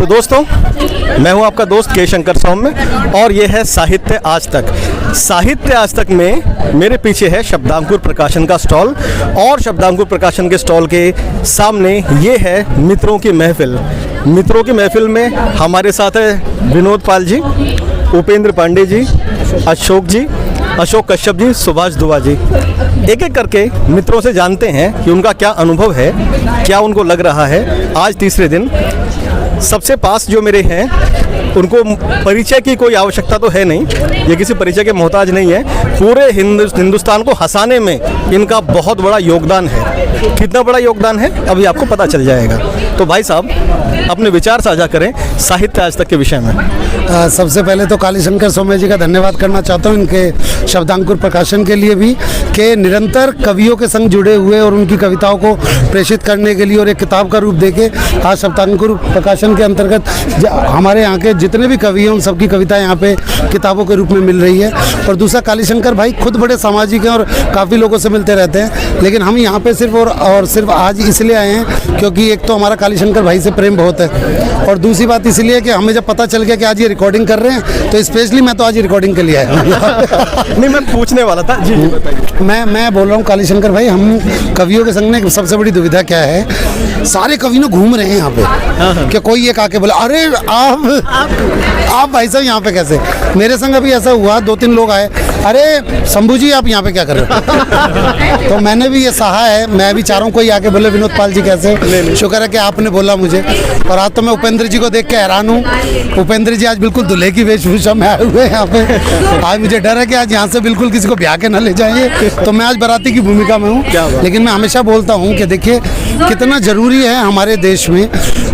तो दोस्तों, मैं हूं आपका दोस्त के शंकर सौम्य और ये है साहित्य आज तक। साहित्य आज तक में मेरे पीछे है शब्दांकुर प्रकाशन का स्टॉल और शब्दांकुर प्रकाशन के स्टॉल के सामने ये है मित्रों की महफिल। मित्रों की महफिल में हमारे साथ है विनोद पाल जी, उपेंद्र पांडे जी, अशोक कश्यप जी, सुभाष दुआ जी। एक एक करके मित्रों से जानते हैं कि उनका क्या अनुभव है, क्या उनको लग रहा है आज तीसरे दिन। सबसे पास जो मेरे हैं उनको परिचय की कोई आवश्यकता तो है नहीं, ये किसी परिचय के मोहताज नहीं है। पूरे हिंदुस्तान को हंसाने में इनका बहुत बड़ा योगदान है। कितना बड़ा योगदान है अभी आपको पता चल जाएगा। तो भाई साहब, अपने विचार साझा करें साहित्य आज तक के विषय में। सबसे पहले तो कालीशंकर सौम्य जी का धन्यवाद करना चाहता हूँ इनके शब्दांकुर प्रकाशन के लिए भी, कि निरंतर कवियों के संग जुड़े हुए और उनकी कविताओं को प्रेषित करने के लिए और एक किताब का रूप देके आज शब्दांकुर प्रकाशन के अंतर्गत हमारे यहाँ के जितने भी कवि हैं उन सबकी कविताएं यहाँ पे किताबों के रूप में मिल रही है। और दूसरा, कालीशंकर भाई खुद बड़े सामाजिक हैं और काफ़ी लोगों से मिलते रहते हैं, लेकिन हम यहाँ पे सिर्फ और सिर्फ आज इसलिए आए हैं क्योंकि एक तो हमारा कालीशंकर भाई से प्रेम बहुत है, और दूसरी बात इसलिए कि हमें जब पता चल गया कि आज ये रिकॉर्डिंग कर रहे हैं तो स्पेशली मैं तो आज रिकॉर्डिंग के लिए आया नहीं, मैं पूछने वाला था जी, बताइए। मैं बोल रहा हूँ कालीशंकर भाई, हम कवियों के संग में सबसे बड़ी दुविधा क्या है, सारे कवि ना घूम रहे हैं यहाँ पे कि कोई एक आके बोला अरे आप भाई साहब यहाँ पे कैसे। मेरे संग अभी ऐसा हुआ, 2-3 लोग आए, अरे शंभू जी आप यहाँ पे क्या कर रहे हो। तो मैंने भी ये सहा है, मैं भी चाह रहा हूँ कोई आके बोले विनोद पाल जी कैसे। शुक्र है कि आपने बोला मुझे। और आज तो मैं उपेंद्र जी को देख के हैरान हूँ। उपेंद्र जी आज बिल्कुल दूल्हे की वेशभूषा में आए हुए हैं यहाँ पे। आज मुझे डर है कि आज यहाँ से बिल्कुल किसी को ब्याह के न ले जाएंगे, तो मैं आज बाराती की भूमिका में हूँ। लेकिन मैं हमेशा बोलता हूँ कि देखिए कितना ज़रूरी है हमारे देश में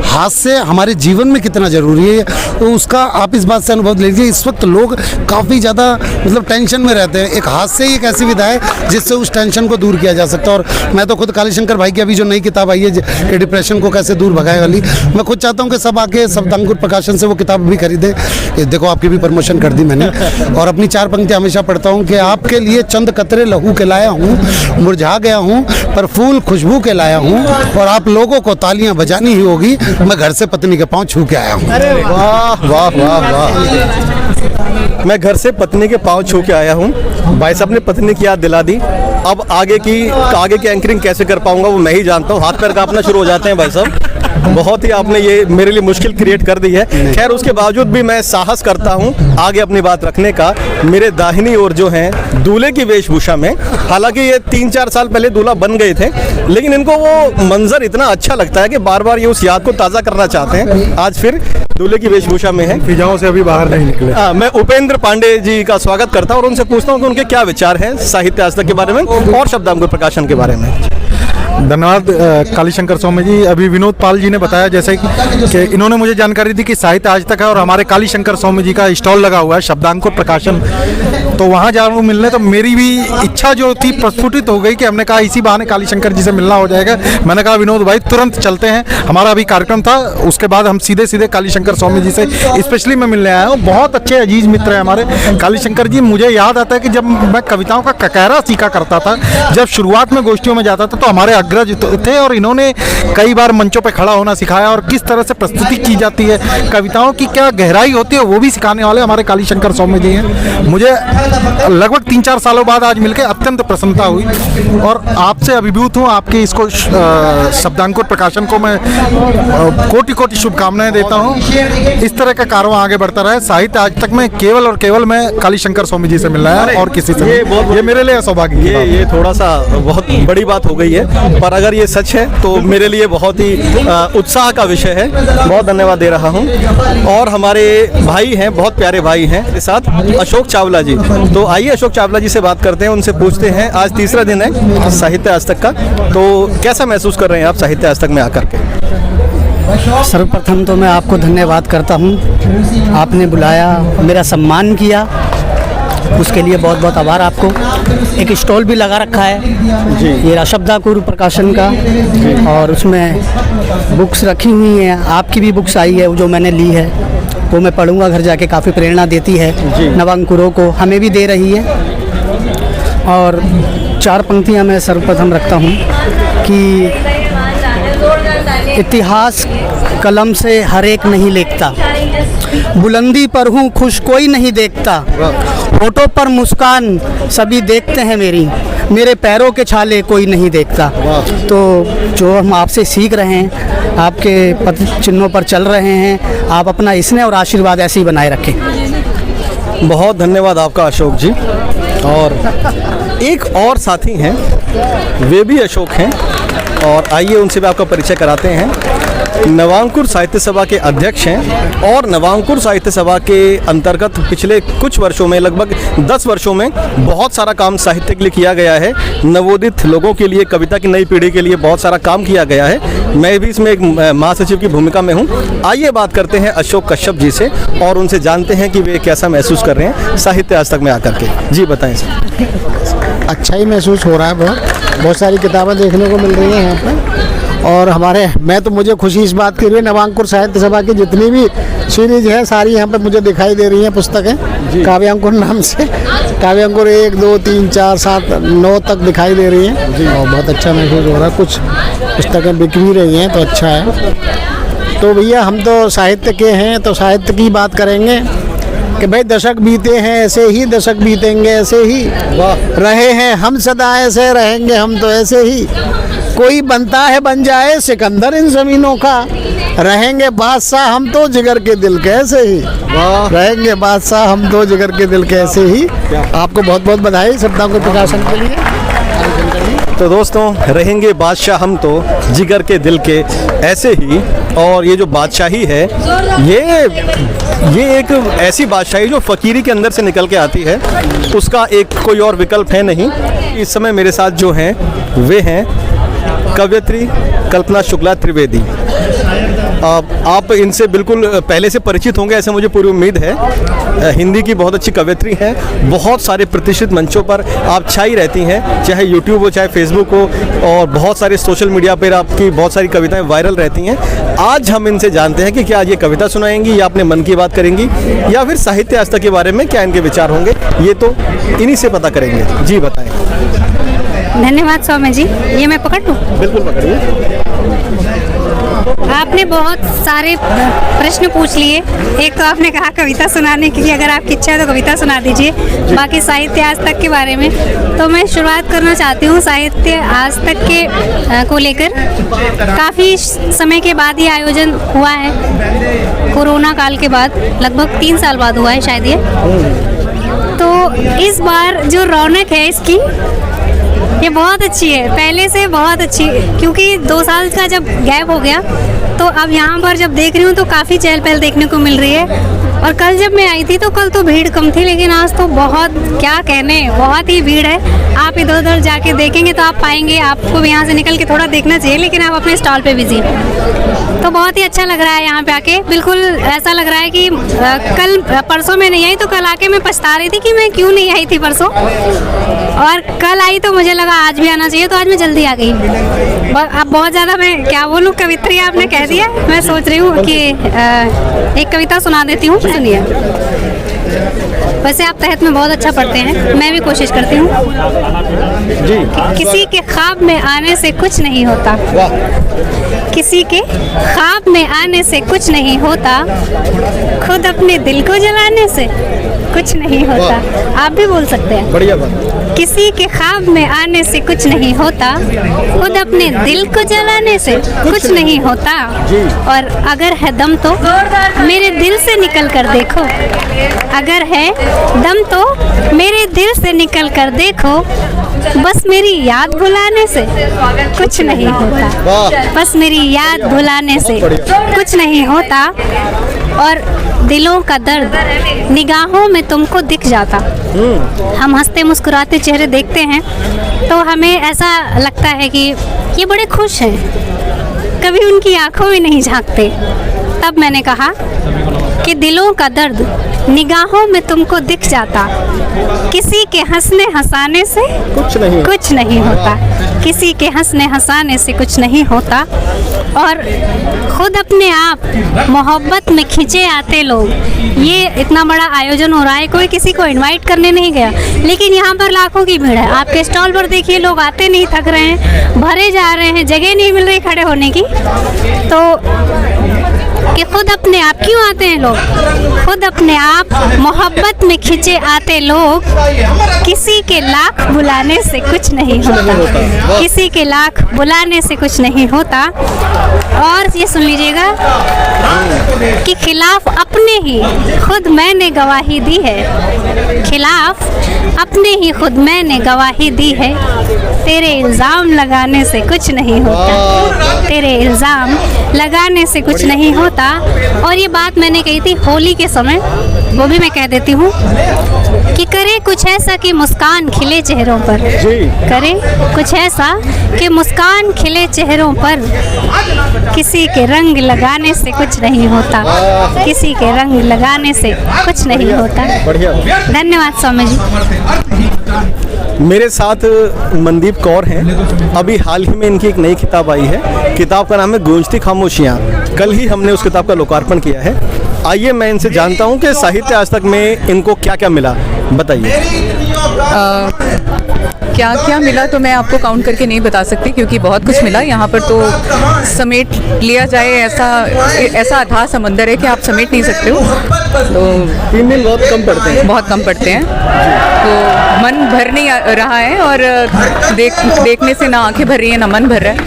हास्य, हमारे जीवन में कितना ज़रूरी है, तो उसका आप इस बात से अनुभव लीजिए। इस वक्त लोग काफ़ी ज़्यादा मतलब टेंशन में रहते हैं। एक हास्य ही एक ऐसी विधा है जिससे उस टेंशन को दूर किया जा सकता है। और मैं तो खुद कालीशंकर भाई की अभी जो नई किताब आई है कि डिप्रेशन को कैसे दूर भगाए वाली, मैं खुद चाहता हूँ कि सब आके शब्दांकुर प्रकाशन से वो किताब भी खरीदें। देखो आपकी भी प्रमोशन कर दी मैंने। और अपनी 4 पंक्तियाँ हमेशा पढ़ता हूँ कि आपके लिए चंद कतरे लहू के लाया हूँ, मुरझा गया हूँ पर फूल खुशबू के लाया हूँ, और आप लोगों को तालियां बजानी ही होगी, मैं घर से पत्नी के पाँव छू के आया हूँ। वाह वाह वाह वाह, मैं घर से पत्नी के पाँव छू के आया हूँ। भाई साहब ने पत्नी की याद दिला दी। अब आगे की एंकरिंग कैसे कर पाऊंगा वो मैं ही जानता हूँ। हाथ पैर कांपना शुरू हो जाते हैं भाई साहब। बहुत ही आपने ये मेरे लिए मुश्किल क्रिएट कर दी है। खैर, उसके बावजूद भी मैं साहस करता हूँ आगे अपनी बात रखने का। मेरे दाहिनी ओर जो हैं दूल्हे की वेशभूषा में, हालांकि ये 3-4 साल पहले दूल्हा बन गए थे, लेकिन इनको वो मंजर इतना अच्छा लगता है कि बार बार ये उस याद को ताज़ा करना चाहते हैं। आज फिर दूल्हे की वेशभूषा में है, फिजाओं से अभी बाहर नहीं निकले। मैं उपेंद्र पांडे जी का स्वागत करता हूँ और उनसे पूछता हूँ कि उनके क्या विचार हैं साहित्य आज तक के बारे में और शब्दांकुर प्रकाशन के बारे में। धन्यवाद कालीशंकर सौम्य जी। अभी विनोद पाल जी ने बताया जैसे कि इन्होंने मुझे जानकारी दी कि साहित्य आज तक है और हमारे कालीशंकर सौम्य जी का स्टॉल लगा हुआ है शब्दांकुर प्रकाशन, तो वहाँ जाऊँ मिलने। तो मेरी भी इच्छा जो थी प्रस्फुटित हो गई कि हमने कहा इसी बहाने कालीशंकर जी से मिलना हो जाएगा। मैंने कहा विनोद भाई तुरंत चलते हैं, हमारा अभी कार्यक्रम था, उसके बाद हम सीधे कालीशंकर सौम्य जी से स्पेशली मैं मिलने आया हूँ। बहुत अच्छे अजीज मित्र हैं हमारे कालीशंकर जी। मुझे याद आता है कि जब मैं कविताओं का ककहरा सीखा करता था, जब शुरुआत में गोष्ठियों में जाता था, तो हमारे अग्रज थे और इन्होंने कई बार मंचों पे खड़ा होना सिखाया और किस तरह से प्रस्तुति की जाती है, कविताओं की क्या गहराई होती है वो भी सिखाने वाले हमारे कालीशंकर सौम्य जी हैं। मुझे लगभग 3-4 सालों बाद आज मिलकर अत्यंत प्रसन्नता हुई और आपसे अभिभूत हूँ। आपके इसको शब्दांकुर प्रकाशन को मैं कोटि शुभकामनाएं देता हूँ। इस तरह का कारवां आगे बढ़ता रहे। साहित्य आज तक में केवल और केवल मैं कालीशंकर सौम्य जी से मिल रहा है और किसी से ये मेरे लिए सौभाग्य। ये थोड़ा सा बहुत बड़ी बात हो गई है, पर अगर ये सच है तो मेरे लिए बहुत ही उत्साह का विषय है। बहुत धन्यवाद दे रहा हूँ। और हमारे भाई हैं, बहुत प्यारे भाई हैं मेरे साथ, अशोक चावला जी। तो आइए अशोक चावला जी से बात करते हैं, उनसे पूछते हैं आज तीसरा दिन है साहित्य आज तक का, तो कैसा महसूस कर रहे हैं आप साहित्य आज तक में आकर के। सर्वप्रथम तो मैं आपको धन्यवाद करता हूँ, आपने बुलाया, मेरा सम्मान किया, उसके लिए बहुत बहुत आभार आपको। एक स्टॉल भी लगा रखा है जी, ये शब्दांकुर प्रकाशन का, और उसमें बुक्स रखी हुई हैं। आपकी भी बुक्स आई है जो मैंने ली है, वो मैं पढ़ूंगा घर जाके, काफ़ी प्रेरणा देती है नवांकुरों को, हमें भी दे रही है। और 4 पंक्तियां मैं सर्वप्रथम रखता हूँ कि इतिहास कलम से हर एक नहीं लिखता, बुलंदी पर हूँ खुश कोई नहीं देखता, होठों पर मुस्कान सभी देखते हैं मेरे पैरों के छाले कोई नहीं देखता। तो जो हम आपसे सीख रहे हैं, आपके पथ चिन्हों पर चल रहे हैं, आप अपना स्नेह और आशीर्वाद ऐसे ही बनाए रखें। बहुत धन्यवाद आपका अशोक जी। और एक और साथी हैं, वे भी अशोक हैं, और आइए उनसे भी आपका परिचय कराते हैं। नवांकुर साहित्य सभा के अध्यक्ष हैं और नवांकुर साहित्य सभा के अंतर्गत पिछले कुछ वर्षों में, लगभग 10 वर्षों में बहुत सारा काम साहित्य के लिए किया गया है। नवोदित लोगों के लिए, कविता की नई पीढ़ी के लिए बहुत सारा काम किया गया है। मैं भी इसमें एक महासचिव की भूमिका में हूँ। आइए बात करते हैं अशोक कश्यप जी से और उनसे जानते हैं कि वे कैसा महसूस कर रहे हैं साहित्य आज तक में आकर के। जी बताएं सर। अच्छा ही महसूस हो रहा है। बहुत सारी किताबें देखने को मिल रही हैं यहाँ पर, और मुझे खुशी इस बात की हुई, नवांकुर साहित्य सभा की जितनी भी सीरीज है सारी यहाँ पे मुझे दिखाई दे रही हैं पुस्तकें, काव्यांकुर नाम से। काव्यांकुर 1, 2, 3, 4, 7, 9 तक दिखाई दे रही हैं और बहुत अच्छा महसूस हो रहा है। कुछ पुस्तकें बिक भी रही हैं तो अच्छा है। तो भैया हम तो साहित्य के हैं, तो साहित्य की बात करेंगे कि भाई दशक बीते हैं, ऐसे ही दशक बीतेंगे, ऐसे ही रहे हैं हम सदा, ऐसे रहेंगे हम तो ऐसे ही। कोई बनता है बन जाए सिकंदर इन ज़मीनों का, रहेंगे बादशाह हम तो जिगर के दिल के ऐसे ही, रहेंगे बादशाह हम तो जिगर के दिल के ऐसे ही। आपको बहुत बहुत बधाई शब्दांकुर प्रकाशन के लिए। तो दोस्तों, रहेंगे बादशाह हम तो जिगर के दिल के ऐसे ही। और ये जो बादशाही है, ये एक ऐसी बादशाही जो फ़कीरी के अंदर से निकल के आती है, उसका एक कोई और विकल्प है नहीं। इस समय मेरे साथ जो हैं वे हैं कवयित्री कल्पना शुक्ला त्रिवेदी। आप इनसे बिल्कुल पहले से परिचित होंगे ऐसे मुझे पूरी उम्मीद है। हिंदी की बहुत अच्छी कवयित्री हैं, बहुत सारे प्रतिष्ठित मंचों पर आप छाई रहती हैं, चाहे यूट्यूब हो चाहे फेसबुक हो, और बहुत सारे सोशल मीडिया पर आपकी बहुत सारी कविताएं वायरल रहती हैं। आज हम इनसे जानते हैं कि क्या ये कविता सुनाएंगी या अपने मन की बात करेंगी या फिर साहित्य आज तक के बारे में क्या इनके विचार होंगे, ये तो इन्हीं से पता करेंगे। जी बताएं। धन्यवाद सौम्य जी। ये मैं पकड़ लूँ? बिल्कुल पकड़िए। आपने बहुत सारे प्रश्न पूछ लिए। एक तो आपने कहा कविता सुनाने के लिए, अगर आपकी इच्छा है तो कविता सुना दीजिए। बाकी साहित्य आज तक के बारे में तो मैं शुरुआत करना चाहती हूँ। साहित्य आज तक के को लेकर काफ़ी समय के बाद ये आयोजन हुआ है, कोरोना काल के बाद, लगभग 3 साल बाद हुआ है शायद ये। तो इस बार जो रौनक है इसकी, ये बहुत अच्छी है, पहले से बहुत अच्छी, क्योंकि 2 साल का जब गैप हो गया तो अब यहाँ पर जब देख रही हूँ तो काफ़ी चहल पहल देखने को मिल रही है। और कल जब मैं आई थी तो कल तो भीड़ कम थी, लेकिन आज तो बहुत, क्या कहने, बहुत ही भीड़ है। आप इधर उधर जाके देखेंगे तो आप पाएंगे, आपको भी यहाँ से निकल के थोड़ा देखना चाहिए, लेकिन आप अपने स्टॉल पे बिजी हैं। तो बहुत ही अच्छा लग रहा है यहाँ पे आके। बिल्कुल ऐसा लग रहा है कि कल परसों में नहीं आई तो कल आके मैं पछता रही थी कि मैं क्यों नहीं आई थी परसों, और कल आई तो मुझे लगा आज भी आना चाहिए, तो आज मैं जल्दी आ गई। अब बहुत ज़्यादा मैं क्या बोलूँ, कवित्री आपने कह दिया। मैं सोच रही हूँ कि एक कविता सुना देती हूँ, सुनिए। वैसे आप तहत में बहुत अच्छा पढ़ते हैं, मैं भी कोशिश करती हूँ। किसी के ख्वाब में आने से कुछ नहीं होता, किसी के ख्वाब में आने से कुछ नहीं होता, खुद अपने दिल को जलाने से कुछ नहीं होता। आप भी बोल सकते हैं। बढ़िया बात। किसी के ख्वाब में आने से कुछ नहीं होता, खुद अपने दिल को जलाने से कुछ नहीं होता। और अगर है दम तो मेरे दिल से निकल कर देखो, अगर है दम तो मेरे दिल से निकल कर देखो, बस मेरी याद भुलाने से कुछ नहीं होता, बस मेरी याद भुलाने से कुछ नहीं होता। और दिलों का दर्द निगाहों में तुमको दिख जाता। हम हंसते मुस्कुराते चेहरे देखते हैं तो हमें ऐसा लगता है कि ये बड़े खुश हैं, कभी उनकी आंखों में नहीं झांकते। तब मैंने कहा कि दिलों का दर्द निगाहों में तुमको दिख जाता, किसी के हंसने हंसाने से कुछ नहीं होता, किसी के हंसने हंसाने से कुछ नहीं होता। और खुद अपने आप मोहब्बत में खिंचे आते लोग, ये इतना बड़ा आयोजन हो रहा है, कोई किसी को इनवाइट करने नहीं गया, लेकिन यहाँ पर लाखों की भीड़ है। आपके स्टॉल पर देखिए, लोग आते नहीं थक रहे हैं, भरे जा रहे हैं, जगह नहीं मिल रही खड़े होने की। तो कि खुद अपने आप क्यों आते हैं लोग, खुद अपने आप मोहब्बत में खिंचे आते लोग, किसी के लाख बुलाने से कुछ नहीं होता, किसी के लाख बुलाने से कुछ नहीं होता। और ये सुन लीजिएगा कि खिलाफ अपने ही खुद मैंने गवाही दी है, खिलाफ अपने ही खुद मैंने गवाही दी है, तेरे इल्ज़ाम लगाने से कुछ नहीं होता, तेरे इल्ज़ाम लगाने से कुछ नहीं होता। और ये बात मैंने कही थी होली के समय, वो भी मैं कह देती हूँ कि करे कुछ ऐसा कि मुस्कान खिले चेहरों पर, करे कुछ ऐसा कि मुस्कान खिले चेहरों पर, किसी के रंग लगाने से कुछ नहीं होता, किसी के रंग लगाने से कुछ नहीं होता। धन्यवाद स्वामी जी। मेरे साथ मनदीप कौर हैं। अभी हाल ही में इनकी एक नई किताब आई है, किताब का नाम है गूंजती खामोशियाँ। कल ही हमने उस किताब का लोकार्पण किया है। आइए मैं इनसे जानता हूँ कि साहित्य आज तक में इनको क्या क्या मिला, बताइए। क्या क्या मिला तो मैं आपको काउंट करके नहीं बता सकती, क्योंकि बहुत कुछ मिला यहाँ पर, तो समेट लिया जाए ऐसा अथाह समंदर है कि आप समेट नहीं सकते हो। तो 3 दिन बहुत कम पड़ते हैं, बहुत कम पड़ते हैं, तो मन भर नहीं रहा है। और देखने से ना आंखें भर रही हैं ना मन भर रहा है।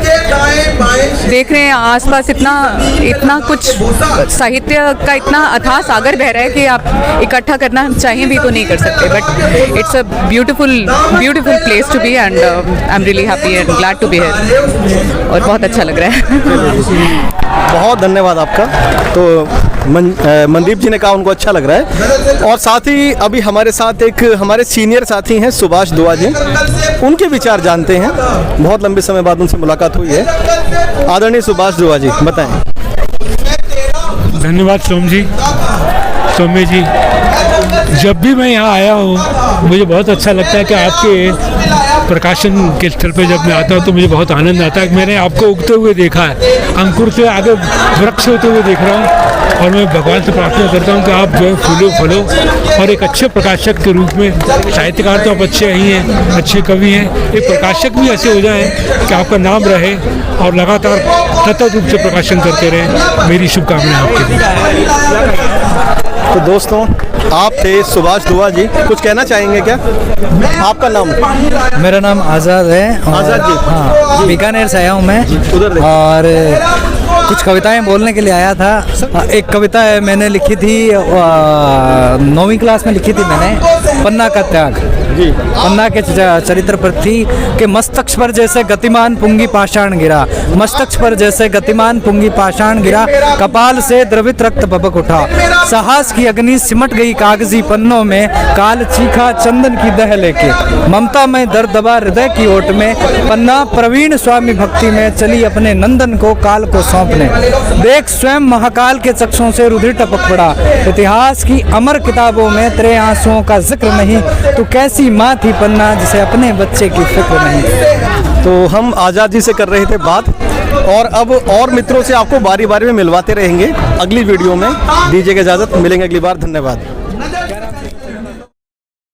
देख रहे हैं आसपास इतना कुछ साहित्य का इतना अथाह सागर बह रहा है कि आप इकट्ठा करना चाहें भी तो नहीं कर सकते। But it's a beautiful place to be and I am really happy and glad to be here, और बहुत अच्छा लग रहा है। बहुत धन्यवाद आपका। तो मनदीप जी ने कहा उनको अच्छा लग रहा है। और साथ ही अभी हमारे साथ एक हमारे सीनियर साथी हैं सुभाष दुआ जी, उनके विचार जानते हैं। बहुत लंबे समय बाद उनसे मुलाकात हुई है। आदरणीय सुभाष दुआ जी, बताएं। धन्यवाद सोमी जी। जब भी मैं यहाँ आया हूँ मुझे बहुत अच्छा लगता है कि आपके प्रकाशन के स्थल पे जब मैं आता हूँ तो मुझे बहुत आनंद आता है कि मैंने आपको उगते हुए देखा है, अंकुर से आगे वृक्ष होते हुए देख रहा हूँ। और मैं भगवान से प्रार्थना करता हूँ कि आप जो है फूलो फलो और एक अच्छे प्रकाशक के रूप में, साहित्यकार तो आप अच्छे ही हैं, अच्छे कवि हैं, एक प्रकाशक भी ऐसे हो जाएं कि आपका नाम रहे और लगातार सतत रूप से प्रकाशन करते रहें। मेरी शुभकामनाएं आपके लिए। तो दोस्तों, आप थे सुभाष दुआ जी, कुछ कहना चाहेंगे क्या? आपका नाम? मेरा नाम आज़ाद है। आज़ाद जी, हाँ, बीकानेर से आया हूँ मैं, और कुछ कविताएं बोलने के लिए आया था। एक कविता है मैंने लिखी थी 9वीं क्लास में लिखी थी मैंने, पन्ना का त्याग। पन्ना के चरित्र पर थी कि मस्तक पर जैसे गतिमान पुंगी पाषाण गिरा, मस्तक पर जैसे गतिमान पुंगी पाषाण गिरा, कपाल से द्रवित रक्त बबक उठा, साहस की अग्नि सिमट गई कागजी पन्नों में, काल चीखा चंदन की दह लेके, ममता में दर्द दबा हृदय की ओट में, पन्ना प्रवीण स्वामी भक्ति में चली अपने नंदन को काल को सौंपने, देख स्वयं महाकाल के चक्षुओं से रुधिर टपक पड़ा, इतिहास की अमर किताबों में तेरे आंसुओं का जिक्र नहीं, तू कैसी माँ थी पन्ना जिसे अपने बच्चे की फिक्र नहीं। तो हम आज़ाद जी से कर रहे थे बात, और अब और मित्रों से आपको बारी बारी में मिलवाते रहेंगे अगली वीडियो में। दीजिएगा इजाज़त, मिलेंगे अगली बार। धन्यवाद।